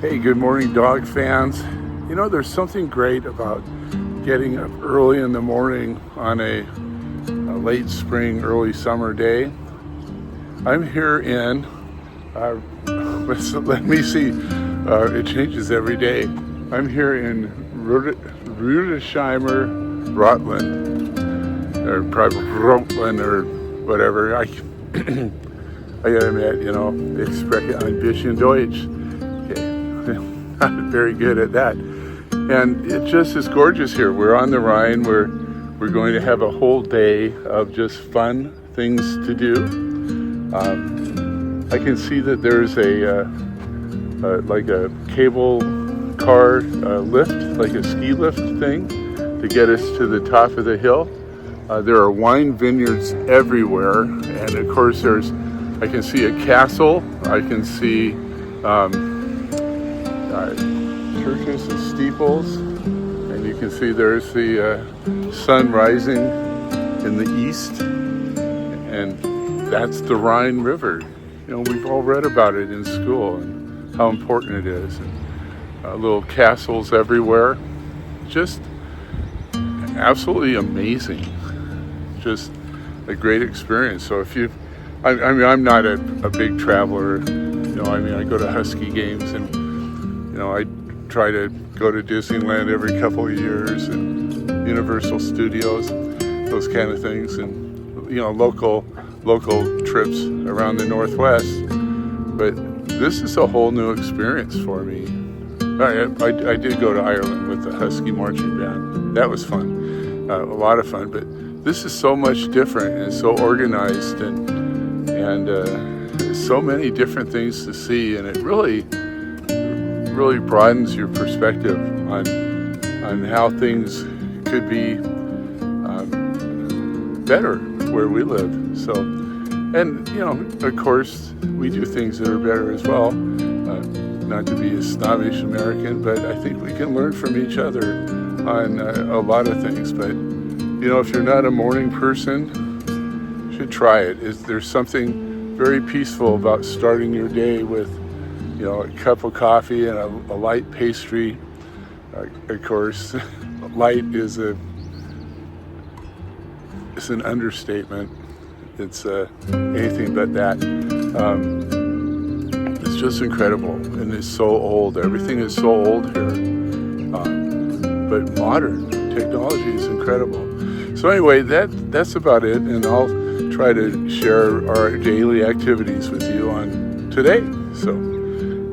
Hey, good morning, dog fans. You know, there's something great about getting up early in the morning on a late spring, early summer day. I'm here in, let me see, it changes every day. I'm here in Rüdesheimer, Rutland, or probably Rutland or whatever. I gotta admit, you know, ich spreche ein bisschen Deutsch. Not very good at that. And it just is gorgeous here. We're on the Rhine. We're going to have a whole day of just fun things to do. I can see that there's like a cable car lift, like a ski lift thing to get us to the top of the hill. There are wine vineyards everywhere. And of course I can see a castle. I can see churches and steeples, and you can see there's the sun rising in the east, and that's the Rhine River. You know, we've all read about it in school and how important it is, and little castles everywhere. Just absolutely amazing. Just a great experience. So if I mean, I'm not a big traveler. You know, I mean, I go to Husky games, and you know, I try to go to Disneyland every couple of years, and Universal Studios, those kind of things, and you know, local trips around the Northwest. But this is a whole new experience for me. I did go to Ireland with the Husky marching band. That was fun, a lot of fun. But this is so much different and so organized, and so many different things to see, and it really broadens your perspective on how things could be better where we live. So, and you know, of course, we do things that are better as well. Not to be a snobbish American, but I think we can learn from each other on a lot of things. But you know, if you're not a morning person, you should try it. There's something very peaceful about starting your day with, you know, a cup of coffee and a light pastry. Of course, light is an understatement. It's anything but that. It's just incredible, and it's so old. Everything is so old here, but modern technology is incredible. So anyway, that's about it, and I'll try to share our daily activities with you on today. So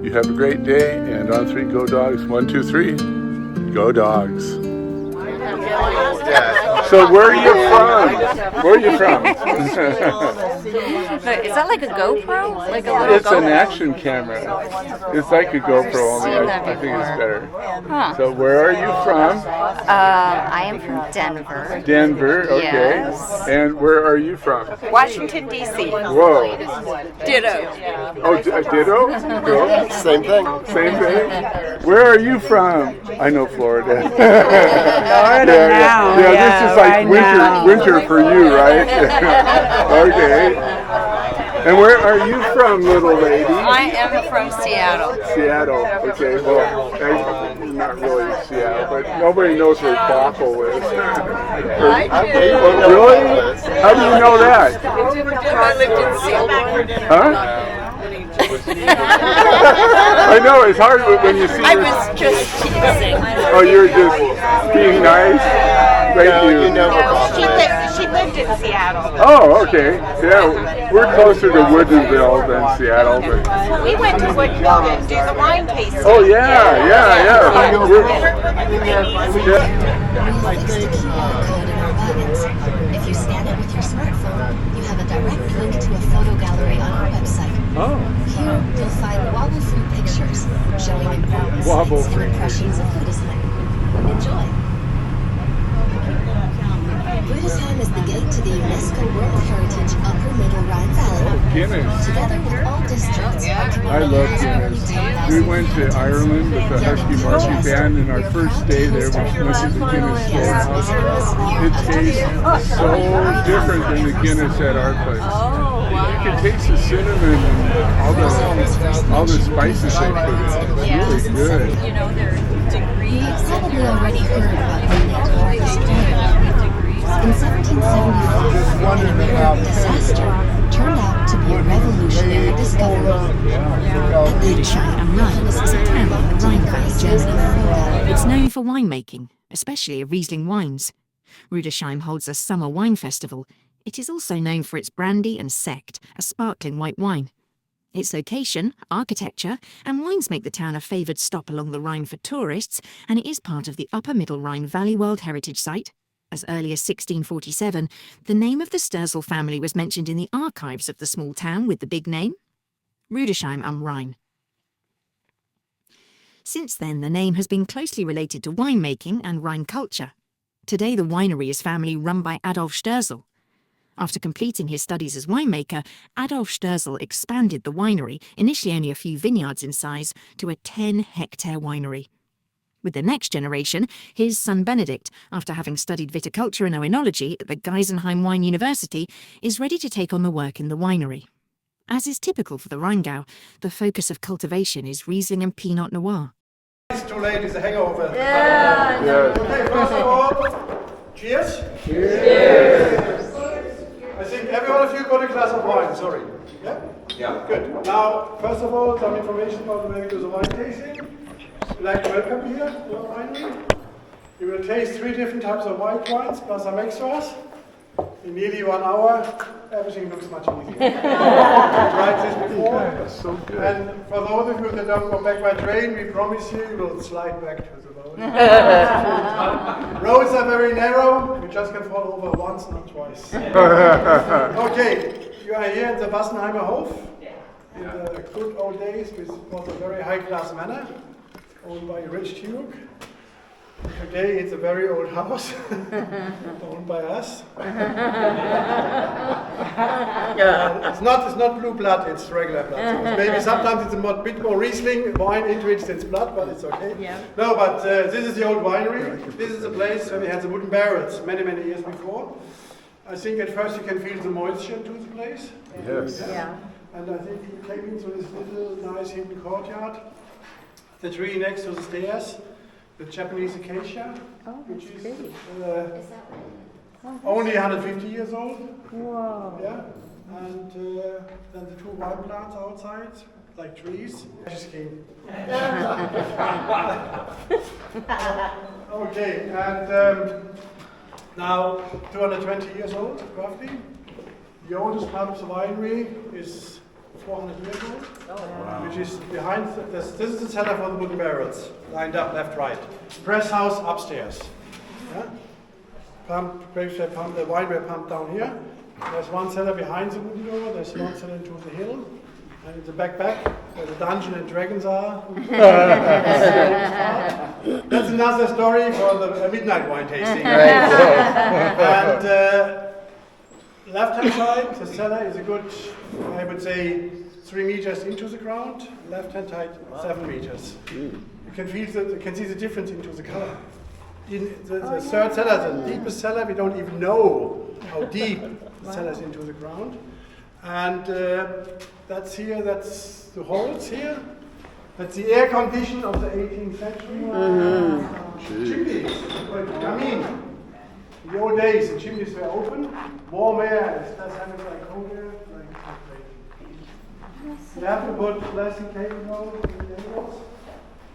you have a great day, and on three, go dogs. 1, 2, 3, go dogs. So where are you from? Where are you from? Is that like a GoPro? Like a little It's GoPro? an action camera. It's like a GoPro, only I think it's better. Huh. So where are you from? I am from Denver. Denver, okay. Yes. And where are you from? Washington, D.C. Whoa. Ditto. Oh, ditto? Cool. Same thing. Same thing. Where are you from? I know Florida. Florida now. Yeah, this is like right winter for you, right? Okay. And where are you from, little lady? I am from Seattle. Seattle. Okay, well, not really Seattle, but nobody knows where Bothell is. Really? How do you know that? I lived in Seattle. Huh? I know, it's hard when you see I was just teasing. Oh, you're just being nice? Thank you. She lived in Seattle. Oh, okay. Yeah, we're closer to Woodinville than Seattle, but... We went to Woodville to do the wine tasting. Oh, yeah. If you scan it with your smartphone, you have a direct link to a photo gallery on our website. Oh. Here, you'll find wobble-free pictures showing important sights and impressions of Rüdesheim. Enjoy! Rüdesheim is the gate to the UNESCO World Heritage Upper Middle Rhine Valley. Guinness. Together with all districts, our I community love has nearly Guinness. 10,000 We went to Ireland with the Husky marching band, and our first day there, we went to the Guinness storehouse. It tastes so different than the Guinness at our place. You can taste the cinnamon and all the spices they put in. It's really good. You probably already heard about the In 1775, the River disaster turned out to be a revolutionary discovery. Rüdesheim am Rhein is a town on the Rhine Valley, Germany. It's known for winemaking, especially of Riesling wines. Rüdesheim holds a summer wine festival. It is also known for its brandy and Sekt, a sparkling white wine. Its location, architecture, and wines make the town a favoured stop along the Rhine for tourists, and it is part of the Upper Middle Rhine Valley World Heritage Site. As early as 1647, the name of the Sterzel family was mentioned in the archives of the small town with the big name, Rüdesheim am Rhein. Since then, the name has been closely related to winemaking and Rhine culture. Today, the winery is family run by Adolf Sterzel. After completing his studies as winemaker, Adolf Sterzel expanded the winery, initially only a few vineyards in size, to a 10-hectare winery. With the next generation, his son Benedict, after having studied viticulture and oenology at the Geisenheim Wine University, is ready to take on the work in the winery. As is typical for the Rheingau, the focus of cultivation is Riesling and Pinot Noir. It's too late, it's a hangover. Yes. Okay, first of all, cheers. Cheers. I think every one of you got a glass of wine, sorry. Yeah? Yeah. Good. Now, first of all, some information about the way we do the wine tasting. We'd like to welcome you here to our winery. You will taste 3 different types of white wines plus some extras. In nearly 1 hour, everything looks much easier. We tried this before. That's so good. And for those of you that don't go back by train, we promise you will slide back to the boat. Roads are very narrow. You just can fall over once, not twice. Okay, you are here in the Bassenheimer Hof. In the good old days, which was a very high-class manor, owned by a rich duke. Today it's a very old house, owned by us. It's not blue blood, it's regular blood. So maybe sometimes it's a bit more Riesling wine into it than blood, but it's okay. Yeah. No, but this is the old winery. This is the place where we had the wooden barrels many years before. I think at first you can feel the moisture into the place. Yes. Yeah. And I think you came into this little nice hidden courtyard. The tree next to the stairs. The Japanese acacia, which is only 150 years old. Whoa. Yeah, and then the 2 wine plants outside, like trees. Just came. Okay, and now 220 years old, roughly. The oldest part of the winery is 400 years old, which is behind this. This is the cellar for the wooden barrels, lined up left, right. Press house upstairs. Yeah? The wine were pumped down here. There's one cellar behind the wooden door. There's one cellar into the hill, and in the back, where the dungeon and dragons are. That's another story for the midnight wine tasting. And left-hand side, the cellar is a good, I would say, 3 meters into the ground. Left-hand side, 7 meters. You can see the difference into the color. In the third cellar, the deepest cellar, we don't even know how deep the cellar is into the ground. And that's the holes here. That's the air condition of the 18th century. Chimneys, come in. In the old days, the chimneys were open, warm air, it's less having like cold air, You have to put plastic tape on the tables,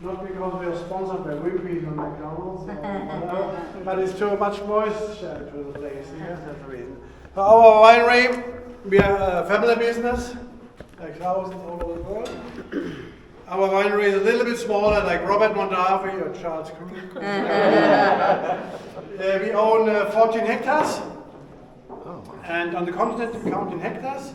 not because we are sponsored by Wimpy or McDonald's, but it's too much moisture to the place. Yes, that's the reason. For our winery, we are a family business, like thousands all over the world. Our winery is a little bit smaller, like Robert Mondavi or Charles Krug. We own 14 hectares, and on the continent we count in hectares.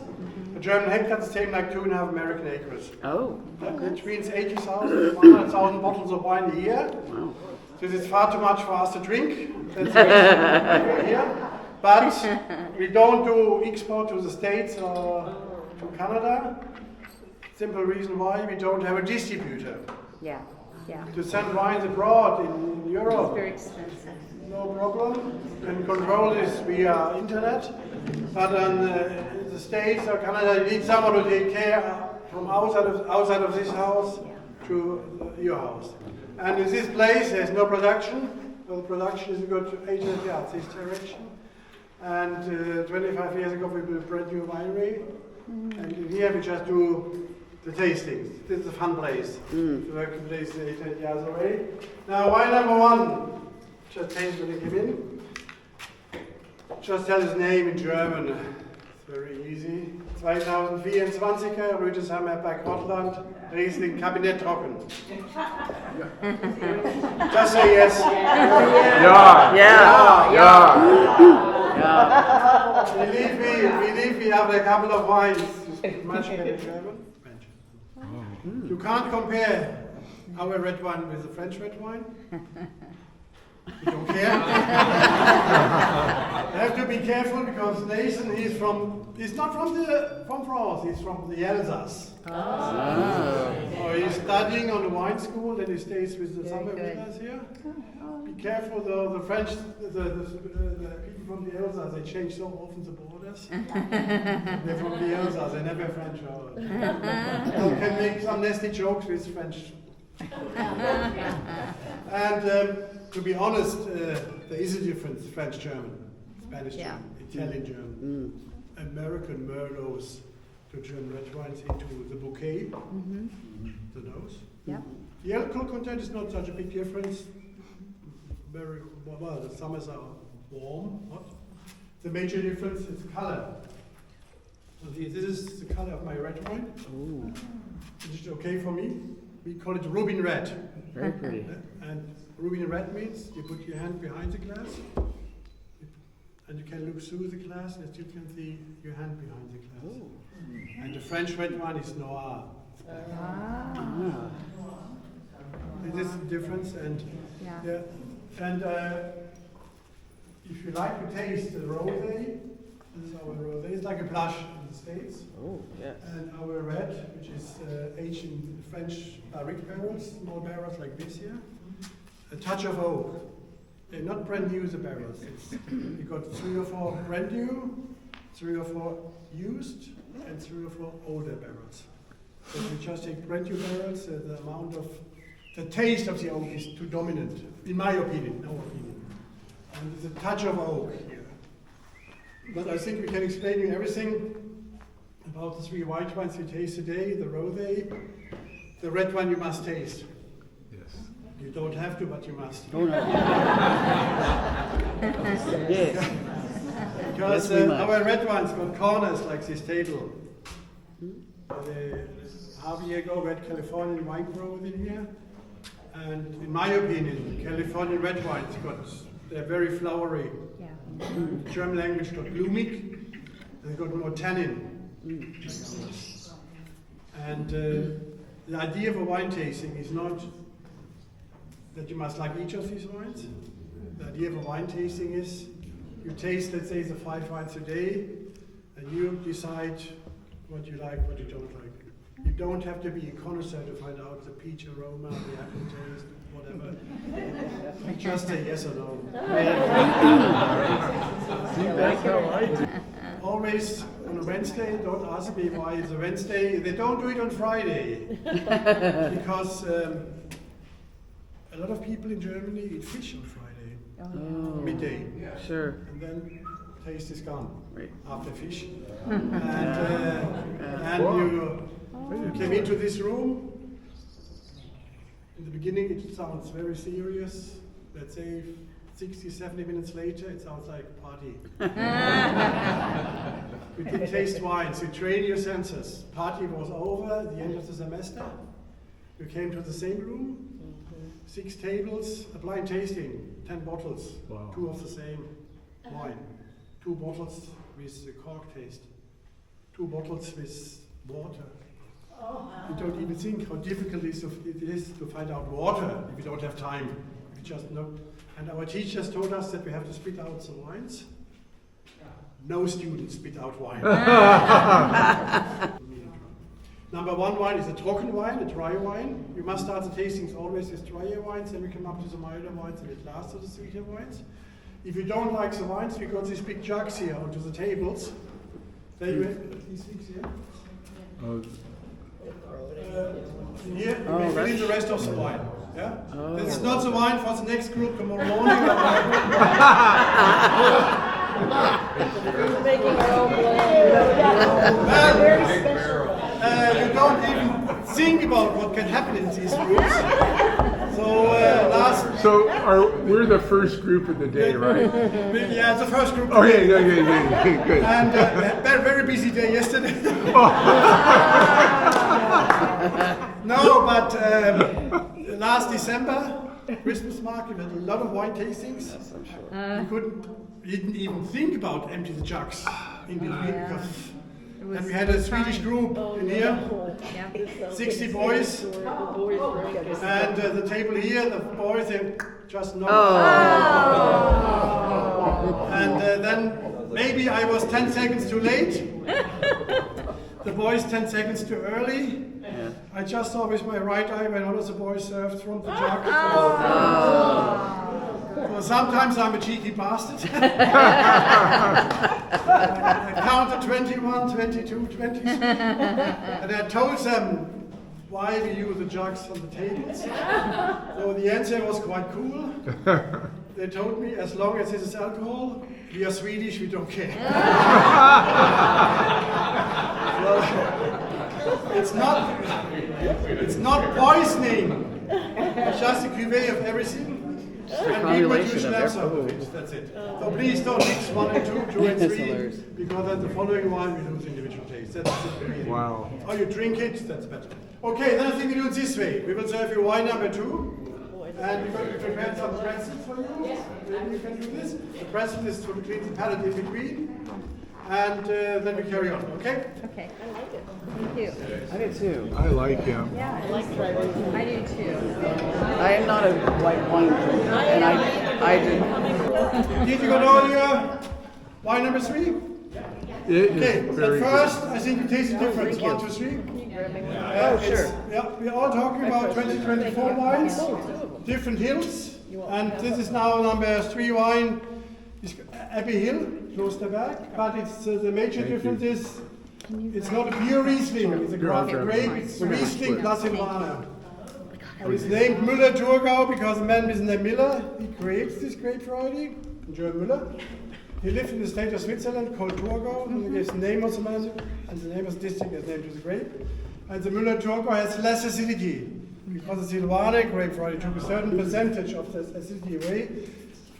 The German hectare is the same like 2.5 American acres. Oh. Which means 80,000, 100,000 bottles of wine a year. Wow. This is far too much for us to drink. That's the reason we're here. But we don't do export to the States or to Canada. Simple reason why we don't have a distributor. Yeah. To send wines abroad in Europe. It's very expensive. No problem. You can control this via internet. But in the States or Canada, you need someone to take care from outside of this house to to your house. And in this place, there's no production. So the production is a good 800 yards this direction. And 25 years ago, we built a brand new winery. And in here, we just do the tastings. This is a fun place. The working place is 800 yards away. Now, wine number one. Just taste when you come in. Just tell his name in German. It's very easy. 2024, Rüdesheim bei Grottland, Riesling, Kabinett trocken. Just say yes. Believe me, after a couple of wines, it's much better German. French. You can't compare our red wine with the French red wine. You don't care. You have to be careful because Nathan, he's not from France, he's from the Alsace. So he's studying on the wine school, then he stays with the summer with us here. Be careful though, the French, the people from the Alsace, they change so often the borders. They're from the Alsace, they never French out. You can make some nasty jokes with French. And to be honest, there is a difference, French-German, Spanish-German, Italian-German, American Merlots to German red wines into the bouquet, the nose. The alcohol content is not such a big difference. Very well, the summers are warm, hot. The major difference is color. So this is the color of my red wine. Is it okay for me? We call it Rubin red. Very pretty. And Rubin red means you put your hand behind the glass, and you can look through the glass, and you can see your hand behind the glass. And the French red wine is noir. This is the difference, and if you like to taste the rosé, this is our rosé. It's like a blush in the States. And our red, which is aged in French barrique barrels, small barrels like this here. A touch of oak. They're not brand new, the barrels. You got 3 or 4 brand new, 3 or 4 used, and 3 or 4 older barrels. So if you just take brand new barrels, the amount of the taste of the oak is too dominant, in my opinion, no opinion. And there's a touch of oak here. But I think we can explain you everything about the 3 white wines you taste today, the rosé. The red wine you must taste. Yes. You don't have to, but you must. Because our red wines got corners like this table. Half a year ago, we had Californian wine growers in here. And in my opinion, Californian red wines they're very flowery. German language got blumig, they got more tannin. And the idea of a wine tasting is not that you must like each of these wines. The idea of a wine tasting is you taste, let's say, the 5 wines a day, and you decide what you like, what you don't like. You don't have to be a connoisseur to find out the peach aroma, the apple taste, whatever. You just say yes or no. Always on a Wednesday, don't ask me why it's a Wednesday. They don't do it on Friday. Because a lot of people in Germany eat fish on Friday, midday. Sure. And then taste is gone after fish. And And you came into this room. In the beginning, it sounds very serious. Let's say 60, 70 minutes later, it sounds like a party. You did taste wines, you train your senses. Party was over at the end of the semester. You came to the same room, 6 tables, a blind tasting, 10 bottles, 2 of the same wine. 2 bottles with the cork taste, 2 bottles with water. You don't even think how difficult it is to find out water if you don't have time. You just know. And our teachers told us that we have to spit out the wines. No students spit out wine. Number 1 wine is a trocken wine, a dry wine. You must start the tastings always with drier wines, then we come up to the milder wines, and at last to the sweeter wines. If you don't like the wines, we got these big jugs here onto the tables. There you have these things here. in here, we fill in the rest of the wine. Yeah? This is not the wine for the next group tomorrow morning. Making our own blend. Very special. You don't even think about what can happen in these groups. So we're the first group of the day, right? Yeah, the first group. Okay, good. And very busy day yesterday. No, but last December, Christmas market, we had a lot of wine tastings. We didn't even think about empty the jugs in between because. And we had a Swedish group in here, 60 boys, and the table here, the boys, they just know. And then maybe I was 10 seconds too late, the boys 10 seconds too early. I just saw with my right eye when one of the boys served from the jug. So sometimes I'm a cheeky bastard. I counted 21, 22, 20. And I told them why we use the jugs on the tables. So the answer was quite cool. They told me as long as this is alcohol, we are Swedish, we don't care. Well, it's not poisoning. It's just a cuvée of everything. And people usually have some of it. That's it. So please don't mix 1 and 2, 2 and 3, because at the following wine we lose individual taste. That's it. Wow. Or you drink it, that's better. Okay, then I think we do it this way. We will serve you wine number 2. And we're going to prepare some pretzels for you. Maybe you can do this. The pretzel is to clean the palate in between. And then we carry on, okay? Okay, I like it. Thank you. I do too. I like him. Yeah, I like driving. I do too. I am not a white wine drinker, and I do. Did you go down your wine number 3? Okay, but first, I think you taste the difference. 1, 2, 3. Sure. Yeah, we're all talking about 2024 wines, different hills, and this is now number 3 wine. It's Abbey Hill, Klosterberg, but it's the major difference is it's not a pure Riesling, it's a grape. It's Riesling plus Silvaner. And it's named Müller-Thurgau because a man is named Miller. He creates this grape variety, German Müller. He lived in the state of Switzerland called Thurgau, and he gives the name of the man, and the name of the district is named to the grape. And the Müller-Thurgau has less acidity because the Silvaner grape variety took a certain percentage of the acidity away.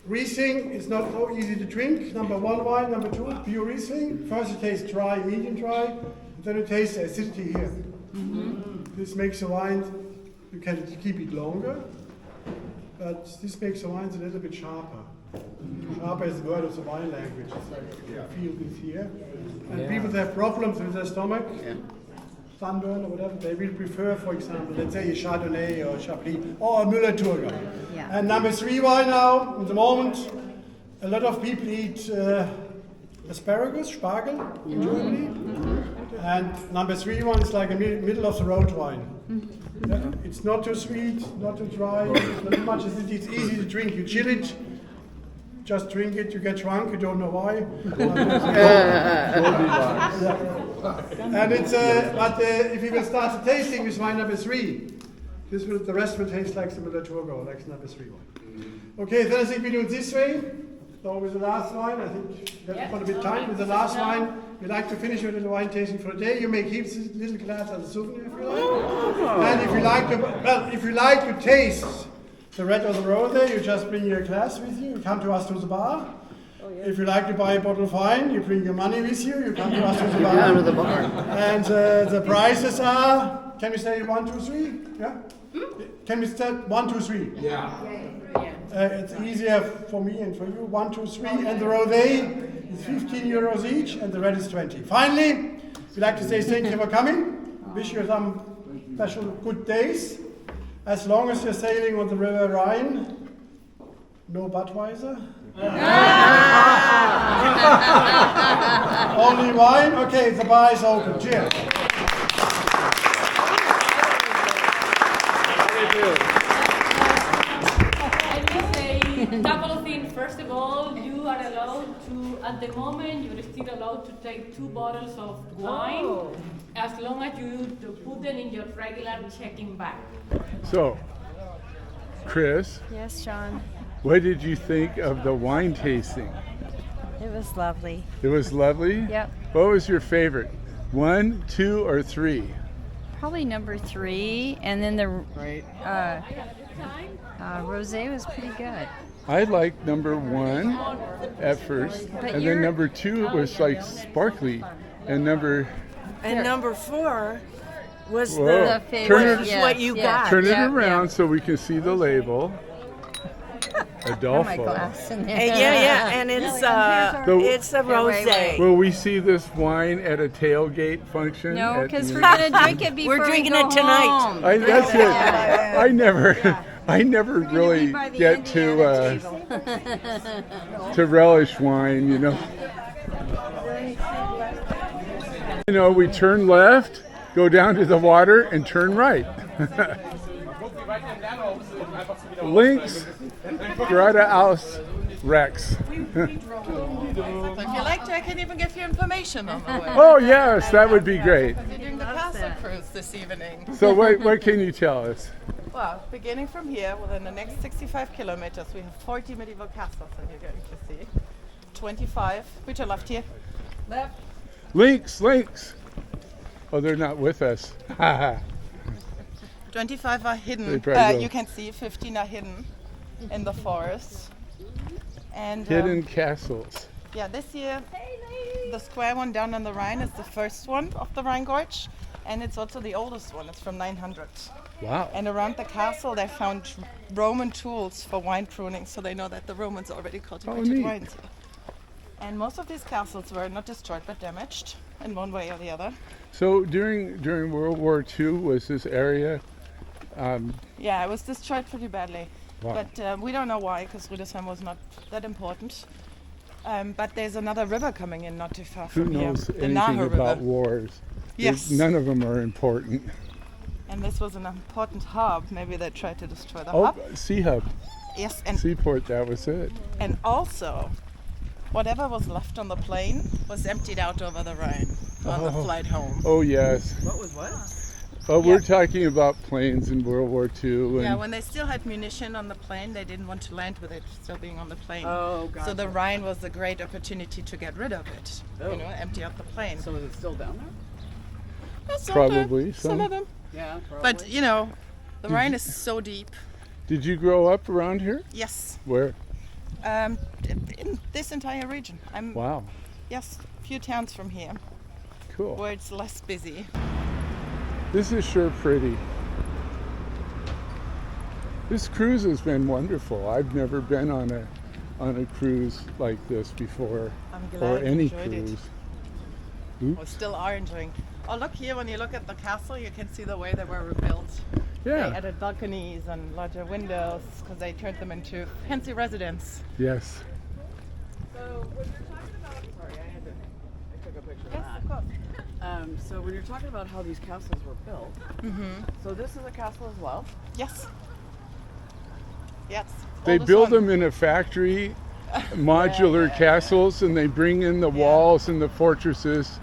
Riesling is not so easy to drink. Number 1 wine, number 2, pure Riesling. First you taste dry, medium dry, and then you taste the acidity here. This makes the wine, you can keep it longer, but this makes the wines a little bit sharper. Sharper is the word of the wine language. It's like you feel this here. And people that have problems with their stomach, sunburn or whatever, they will prefer, for example, let's say a Chardonnay or a Chablis or a Müller-Thurgau. Yeah. And number 3 wine now, in the moment, a lot of people eat asparagus, Spargel in Germany. And number 3 one is like a middle of the road wine. It's not too sweet, not too dry, not too much acidity. It's easy to drink. You chill it, just drink it, you get drunk, you don't know why. And it's, but if you will start the tasting with wine number 3, the rest will taste like the Müller-Thurgau, like number 3 one. Okay, then I think we do it this way. So with the last wine, I think that's got a bit time. With the last wine, we like to finish with a little wine tasting for the day. You may keep this little glass as a souvenir if you like. And if you like to taste the red or the rosé, you just bring your glass with you. You come to us to the bar. If you like to buy a bottle of wine, you bring your money with you. You come to us to the bar. Down to the bar. And the prices are, can we say 1, 2, 3? Yeah? Can we start 1, 2, 3? Yeah. It's easier for me and for you. 1, 2, 3. And the rosé is 15 euros each, and the red is 20. Finally, we'd like to say thank you for coming. Wish you some special good days. As long as you're sailing on the River Rhine, no Budweiser. Only wine? Okay, the bar is open. Cheers. Couple of things. First of all, you are allowed to, at the moment, you're still allowed to take 2 bottles of wine as long as you put them in your regular check-in bag. So, Chris, Yes, Sean. what did you think of the wine tasting? It was lovely. It was lovely? Yep. What was your favorite? 1, 2, or 3? Probably number 3, and then the Right. rosé was pretty good. I liked number 1 at first, But and then you're- number 2 was like sparkly, and number And number 4 was Whoa. The the favorite, was yes, what you yes. got. turn it Yeah, around so we can see the label. Adolfo. Yeah, and it's a wait. rosé. Will we see this wine at a tailgate function? No, at because the- we're gonna drink it before We're drinking we go it tonight. home. That's it. I never really by the get to to relish wine, you know. You know, we turn left, go down to the water, and turn right. Links, geradeaus, Rex. If you like to, I can even give you information on the way. Oh yes, that would be great. We're doing the castle cruise this evening. So what can you tell us? Well, beginning from here, within the next 65 kilometers, we have 40 medieval castles that you're going to see. 25, which are left here. Left. Links. Oh, they're not with us. 25 are They hidden. probably go. You can see 15 are hidden in the forest. And Hidden castles. yeah, this year the square one down on the Rhine is the first one of the Rhine Gorge, and it's also the oldest one. It's from 900. Wow. And around the castle, they found Roman tools for wine pruning, so they know that the Romans already cultivated neat. wines here. And most of these castles were not destroyed but damaged in one way or the other. So during World War II, was this area? Yeah, it was destroyed pretty badly. Wow. But we don't know why, because Rüdesheim was not that important. But there's another river coming in not too far Who from here. knows The anything Nahe about River. wars? Yes. None of them are important. And this was an important hub. Maybe they tried to destroy the Oh, hub. Sea Hub, Yes, and Seaport, that was it. also, whatever was left on the plane was emptied out over the Rhine on the flight home. Oh yes. What was what? Oh, we're talking about planes in World War II. And Yeah, when they still had munition on the plane, they didn't want to land with it still being on the plane. Oh, So gotcha. the Rhine was a great opportunity to get rid of it. Oh. You know, empty out the plane. So is it still down there? Probably some some. of them. Yeah, probably. But you know, the Rhine is so deep. Did you grow up around here? Yes, Where? in this entire region. I'm Wow. yes, a few towns from here Cool. where it's less busy. This is sure pretty. This cruise has been wonderful. I've never been on a cruise like this before, I'm glad or you any enjoyed it. cruise. We Oops. still are enjoying. Oh, look here! When you look at the castle, you can see the way they were rebuilt. They Yeah. added balconies and larger windows because they turned them into fancy residence. Yes. So when you're talking about, sorry, I took a picture of Yes, that. of course. So when you're talking about how these castles were built, so this is a castle as well. Yes. Yes. They oldest build one. them in a factory, modular castles, and they bring in the walls and the fortresses.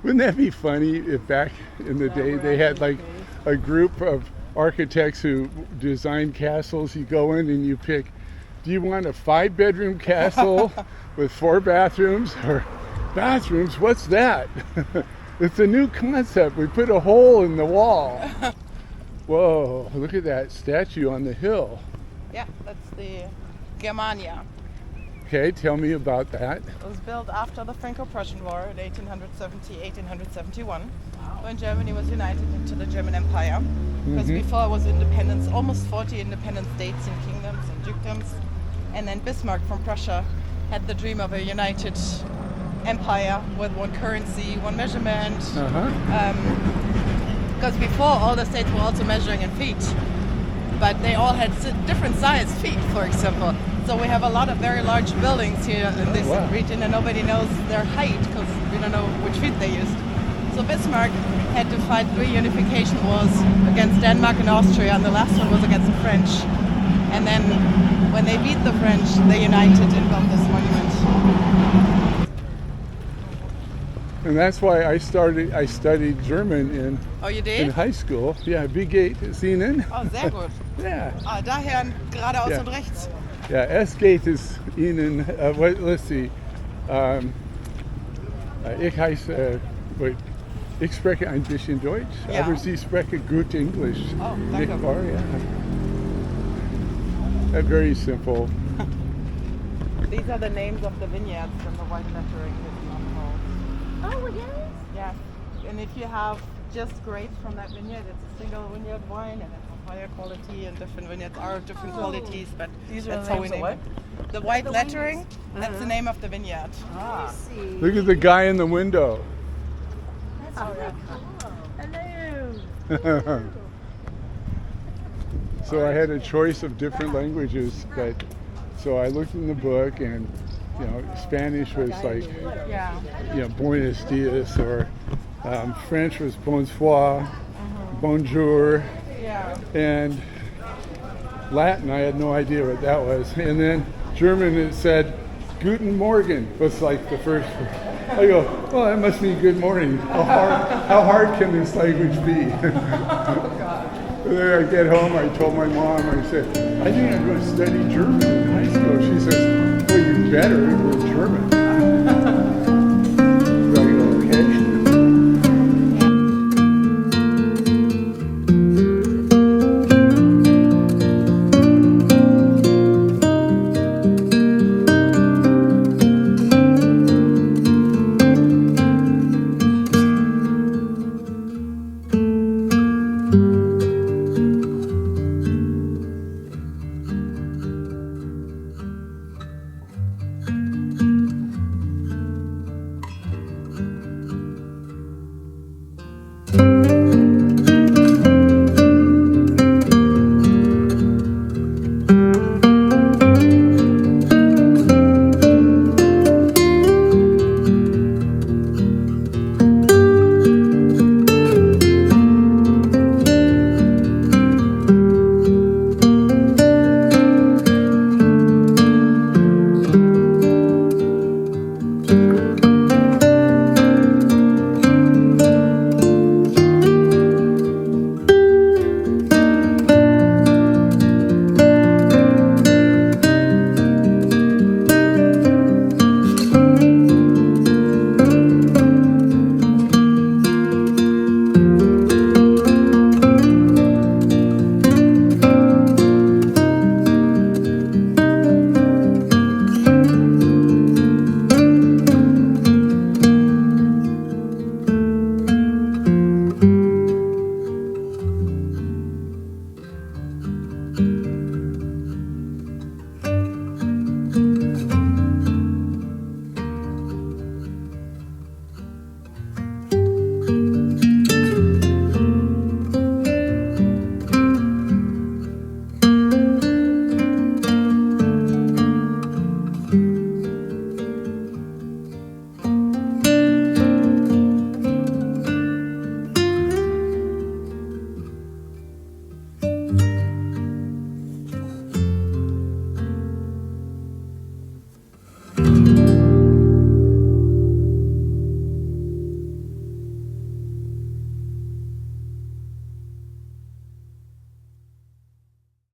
Wouldn't that be funny if back in the day they had like a group of architects who designed castles? You go in and you pick, do you want a 5-bedroom castle with 4 bathrooms, or bathrooms? What's that? It's a new concept. We put a hole in the wall. Whoa, look at that statue on the hill. Yeah, that's the Germania. Okay, tell me about that. It was built after the Franco-Prussian War in 1871, when Germany was united into the German Empire. Because before it was independence, almost 40 independent states and kingdoms and dukedoms. And then Bismarck from Prussia had the dream of a united empire with one currency, one measurement. Because before, all the states were also measuring in feet, but they all had different size feet, for example. So we have a lot of very large buildings here in this region, and nobody knows their height because we don't know which feet they used. So Bismarck had to fight 3 unification wars against Denmark and Austria, and the last one was against the French. And then when they beat the French, they united and built this monument. And that's why I studied German Oh, you in did? high school. Yeah, wie geht es Ihnen? Oh, sehr gut. Yeah. Ah, daher geradeaus Ja. und rechts. Yeah, es geht es Ihnen. Let's see. Ich heiße, ich spreche ein bisschen Deutsch, Ja. aber Sie sprechen gut English. Oh, Nicht danke. wahr? Yeah. Very simple. These are the names of the vineyards from the white lettering that's not called. Oh, it is? Yeah. And if you have just grapes from that vineyard, it's a single vineyard wine and it's of higher quality, and different vineyards are of different qualities, but These are that's the how we names of name what? it. The white lettering, that's the name of the vineyard. Ah. Look at the guy in the window. That's really cool. Hello. So I had a choice of different languages, but so I looked in the book, and you know, Spanish was like, Yeah. you know, Buenos dias, or French was bonsoir, bonjour, Yeah. and Latin, I had no idea what that was. And then German, it said Guten Morgen was like the first. I go, well, that must mean good morning. How hard can this language be? And then I get home, I told my mom, I said, I think I'm going to study German in high school. She says, well, you better, you're German. So I go, okay.